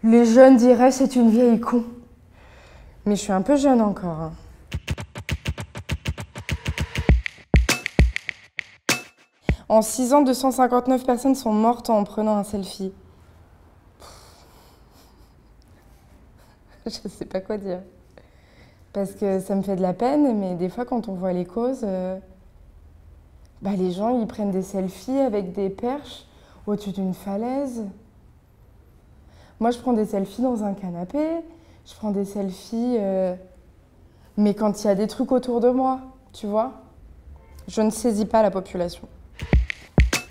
Les jeunes diraient c'est une vieille con. Mais je suis un peu jeune encore. Hein. En 6 ans, 259 personnes sont mortes en prenant un selfie. Je sais pas quoi dire. Parce que ça me fait de la peine, mais des fois quand on voit les causes, les gens ils prennent des selfies avec des perches au-dessus d'une falaise. Moi je prends des selfies dans un canapé, je prends des selfies, mais quand il y a des trucs autour de moi, tu vois, je ne saisis pas la population.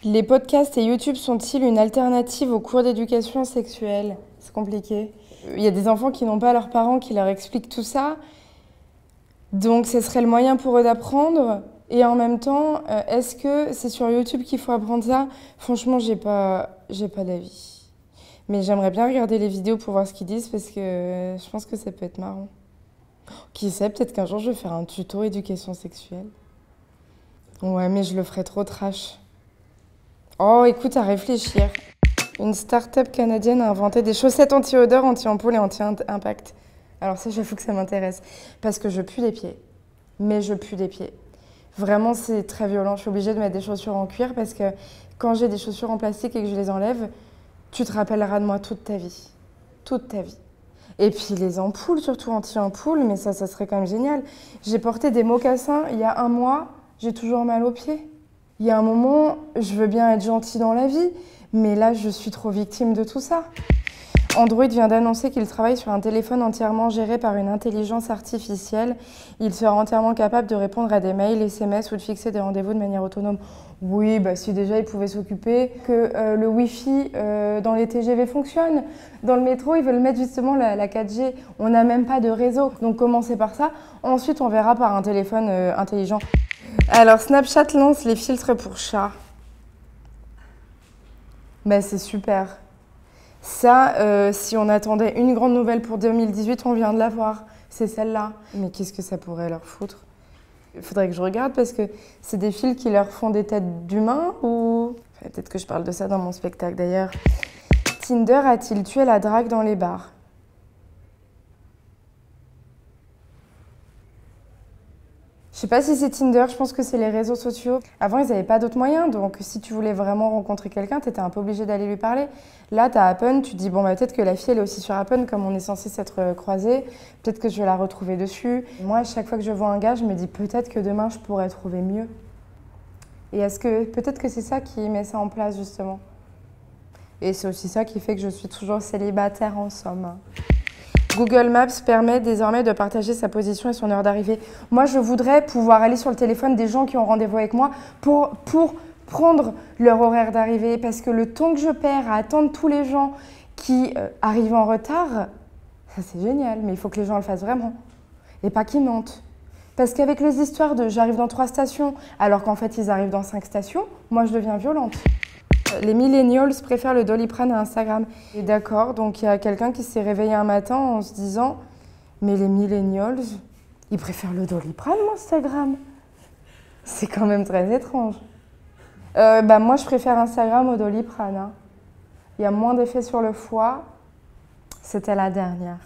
Les podcasts et YouTube sont-ils une alternative aux cours d'éducation sexuelle? C'est compliqué. Il y a des enfants qui n'ont pas leurs parents qui leur expliquent tout ça. Donc, ce serait le moyen pour eux d'apprendre. Et en même temps, est-ce que c'est sur YouTube qu'il faut apprendre ça? Franchement, j'ai pas d'avis. Mais j'aimerais bien regarder les vidéos pour voir ce qu'ils disent parce que je pense que ça peut être marrant. Qui sait, peut-être qu'un jour, je vais faire un tuto éducation sexuelle. Ouais, mais je le ferai trop trash. Oh, écoute, à réfléchir. Une start-up canadienne a inventé des chaussettes anti-odeur, anti-ampoule et anti-impact. Alors ça, j'avoue que ça m'intéresse. Parce que je pue des pieds. Mais je pue des pieds. Vraiment, c'est très violent. Je suis obligée de mettre des chaussures en cuir parce que quand j'ai des chaussures en plastique et que je les enlève, tu te rappelleras de moi toute ta vie. Toute ta vie. Et puis les ampoules, surtout anti-ampoule, mais ça serait quand même génial. J'ai porté des mocassins il y a 1 mois, j'ai toujours mal aux pieds. Il y a un moment, je veux bien être gentille dans la vie, mais là, je suis trop victime de tout ça. Android vient d'annoncer qu'il travaille sur un téléphone entièrement géré par une intelligence artificielle. Il sera entièrement capable de répondre à des mails, SMS ou de fixer des rendez-vous de manière autonome. Oui, si déjà il pouvait s'occuper que le Wi-Fi dans les TGV fonctionne. Dans le métro, ils veulent mettre justement la 4G. On n'a même pas de réseau. Donc commencez par ça. Ensuite, on verra par un téléphone intelligent. Alors, Snapchat lance les filtres pour chats. C'est super. Ça, si on attendait une grande nouvelle pour 2018, on vient de la voir. C'est celle-là. Mais qu'est-ce que ça pourrait leur foutre? Il faudrait que je regarde parce que c'est des fils qui leur font des têtes d'humains ou... Peut-être que je parle de ça dans mon spectacle d'ailleurs. Tinder a-t-il tué la drague dans les bars? Je sais pas si c'est Tinder, je pense que c'est les réseaux sociaux. Avant, ils n'avaient pas d'autres moyens, donc si tu voulais vraiment rencontrer quelqu'un, tu étais un peu obligé d'aller lui parler. Là, tu as Appen, tu te dis, peut-être que la fille, elle est aussi sur Appen, comme on est censé s'être croisés, peut-être que je vais la retrouver dessus. Moi, à chaque fois que je vois un gars, je me dis, peut-être que demain, je pourrais trouver mieux. Et est-ce que, peut-être que c'est ça qui met ça en place, justement. Et c'est aussi ça qui fait que je suis toujours célibataire, en somme. Google Maps permet désormais de partager sa position et son heure d'arrivée. Moi, je voudrais pouvoir aller sur le téléphone des gens qui ont rendez-vous avec moi pour prendre leur horaire d'arrivée. Parce que le temps que je perds à attendre tous les gens qui arrivent en retard, ça c'est génial, mais il faut que les gens le fassent vraiment. Et pas qu'ils mentent. Parce qu'avec les histoires de « j'arrive dans 3 stations » alors qu'en fait ils arrivent dans 5 stations, moi je deviens violente. Les millennials préfèrent le Doliprane à Instagram. Et d'accord, donc il y a quelqu'un qui s'est réveillé un matin en se disant « Mais les millennials, ils préfèrent le Doliprane ou Instagram ?» C'est quand même très étrange. Moi, je préfère Instagram au Doliprane. Hein. Il y a moins d'effets sur le foie. C'était la dernière.